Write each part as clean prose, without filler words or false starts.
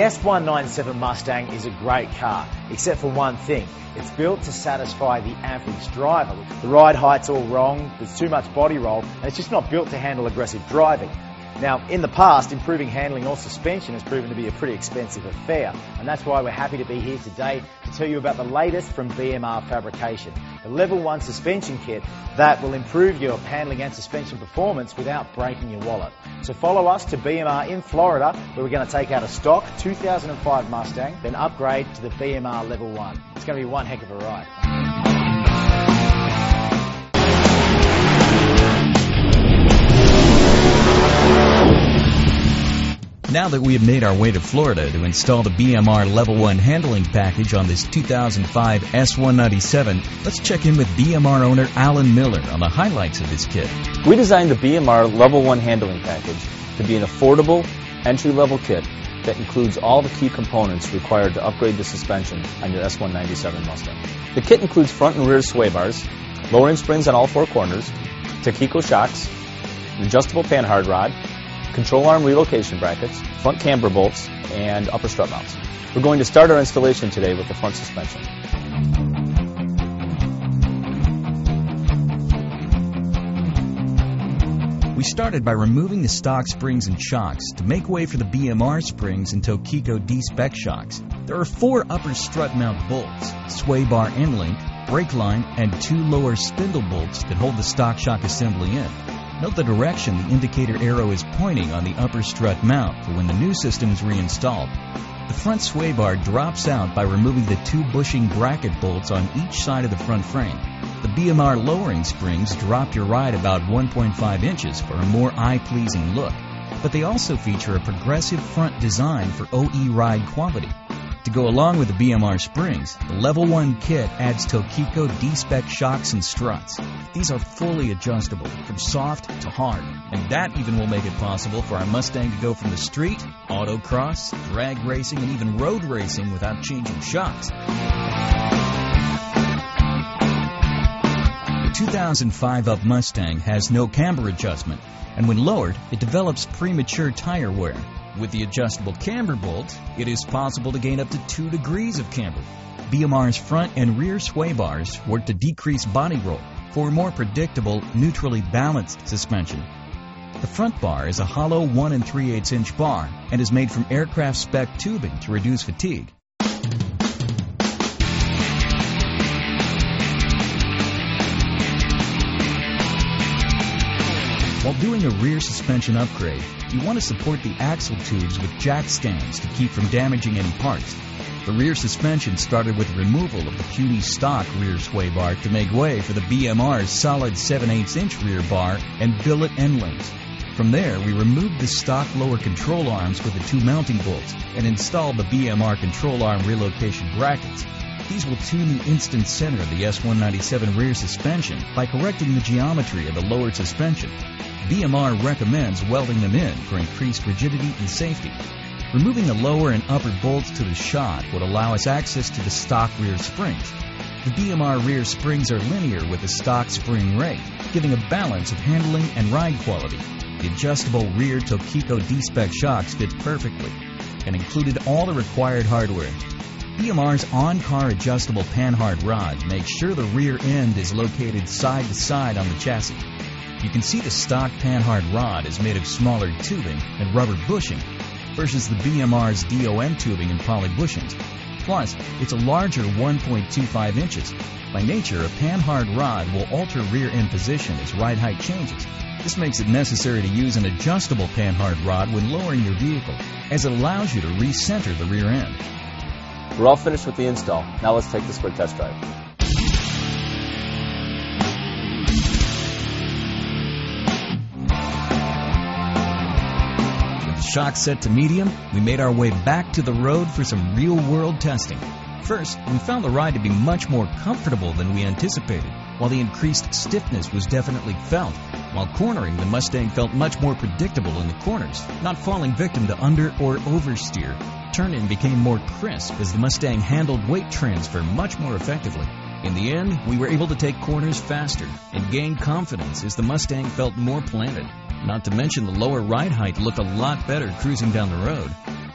S197 Mustang is a great car, except for one thing. It's built to satisfy the average driver. The ride height's all wrong, there's too much body roll, and it's just not built to handle aggressive driving. Now, in the past, improving handling or suspension has proven to be a pretty expensive affair, and that's why we're happy to be here today to tell you about the latest from BMR Fabrication, the Level 1 suspension kit that will improve your handling and suspension performance without breaking your wallet. So follow us to BMR in Florida, where we're going to take out a stock 2005 Mustang, then upgrade to the BMR Level 1. It's going to be one heck of a ride. Now that we have made our way to Florida to install the BMR Level 1 handling package on this 2005 S197, let's check in with BMR owner Alan Miller on the highlights of this kit. We designed the BMR Level 1 handling package to be an affordable, entry-level kit that includes all the key components required to upgrade the suspension on your S197 Mustang. The kit includes front and rear sway bars, lowering springs on all four corners, Takiko shocks, an adjustable panhard rod, control arm relocation brackets, front camber bolts, and upper strut mounts. We're going to start our installation today with the front suspension. We started by removing the stock springs and shocks to make way for the BMR springs and Takiko D-Spec shocks. There are 4 upper strut mount bolts, sway bar end link, brake line, and 2 lower spindle bolts that hold the stock shock assembly in. Note the direction the indicator arrow is pointing on the upper strut mount for when the new system is reinstalled. The front sway bar drops out by removing the 2 bushing bracket bolts on each side of the front frame. The BMR lowering springs drop your ride about 1.5 inches for a more eye-pleasing look, but they also feature a progressive front design for OE ride quality. To go along with the BMR springs, the Level 1 kit adds Takiko D-Spec shocks and struts. These are fully adjustable, from soft to hard, and that even will make it possible for our Mustang to go from the street, autocross, drag racing, and even road racing without changing shocks. The 2005 Up Mustang has no camber adjustment, and when lowered, it develops premature tire wear. With the adjustable camber bolt, it is possible to gain up to 2 degrees of camber. BMR's front and rear sway bars work to decrease body roll for a more predictable, neutrally balanced suspension. The front bar is a hollow 1 3/8 inch bar and is made from aircraft spec tubing to reduce fatigue. While doing a rear suspension upgrade, you want to support the axle tubes with jack stands to keep from damaging any parts. The rear suspension started with removal of the puny stock rear sway bar to make way for the BMR's solid 7/8 inch rear bar and billet end links. From there, we removed the stock lower control arms with the 2 mounting bolts and installed the BMR control arm relocation brackets. These will tune the instant center of the S197 rear suspension by correcting the geometry of the lowered suspension. BMR recommends welding them in for increased rigidity and safety. Removing the lower and upper bolts to the shock would allow us access to the stock rear springs. The BMR rear springs are linear with the stock spring rate, giving a balance of handling and ride quality. The adjustable rear Takiko D-Spec shocks fit perfectly and included all the required hardware. BMR's on-car adjustable panhard rod makes sure the rear end is located side to side on the chassis. You can see the stock panhard rod is made of smaller tubing and rubber bushing versus the BMR's DOM tubing and poly bushings. Plus, it's a larger 1.25 inches. By nature, a panhard rod will alter rear end position as ride height changes. This makes it necessary to use an adjustable panhard rod when lowering your vehicle, as it allows you to recenter the rear end. We're all finished with the install. Now let's take this for a test drive. Shock set to medium, we made our way back to the road for some real-world testing. First, we found the ride to be much more comfortable than we anticipated. While the increased stiffness was definitely felt, while cornering, the Mustang felt much more predictable in the corners, not falling victim to under or oversteer. Turn-in became more crisp as the Mustang handled weight transfer much more effectively. In the end, we were able to take corners faster and gain confidence as the Mustang felt more planted. Not to mention the lower ride height looked a lot better cruising down the road.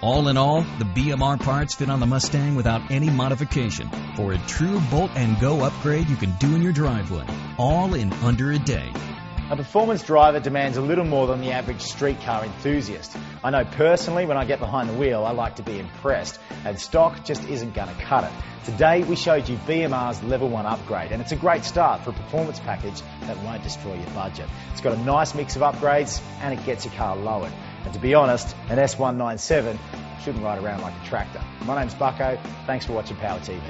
All in all, the BMR parts fit on the Mustang without any modification for a true bolt-and-go upgrade you can do in your driveway, all in under a day. A performance driver demands a little more than the average street car enthusiast. I know personally when I get behind the wheel I like to be impressed, and stock just isn't going to cut it. Today we showed you BMR's Level 1 upgrade, and it's a great start for a performance package that won't destroy your budget. It's got a nice mix of upgrades and it gets your car lowered. And to be honest, an S197 shouldn't ride around like a tractor. My name's Bucko, thanks for watching Power TV.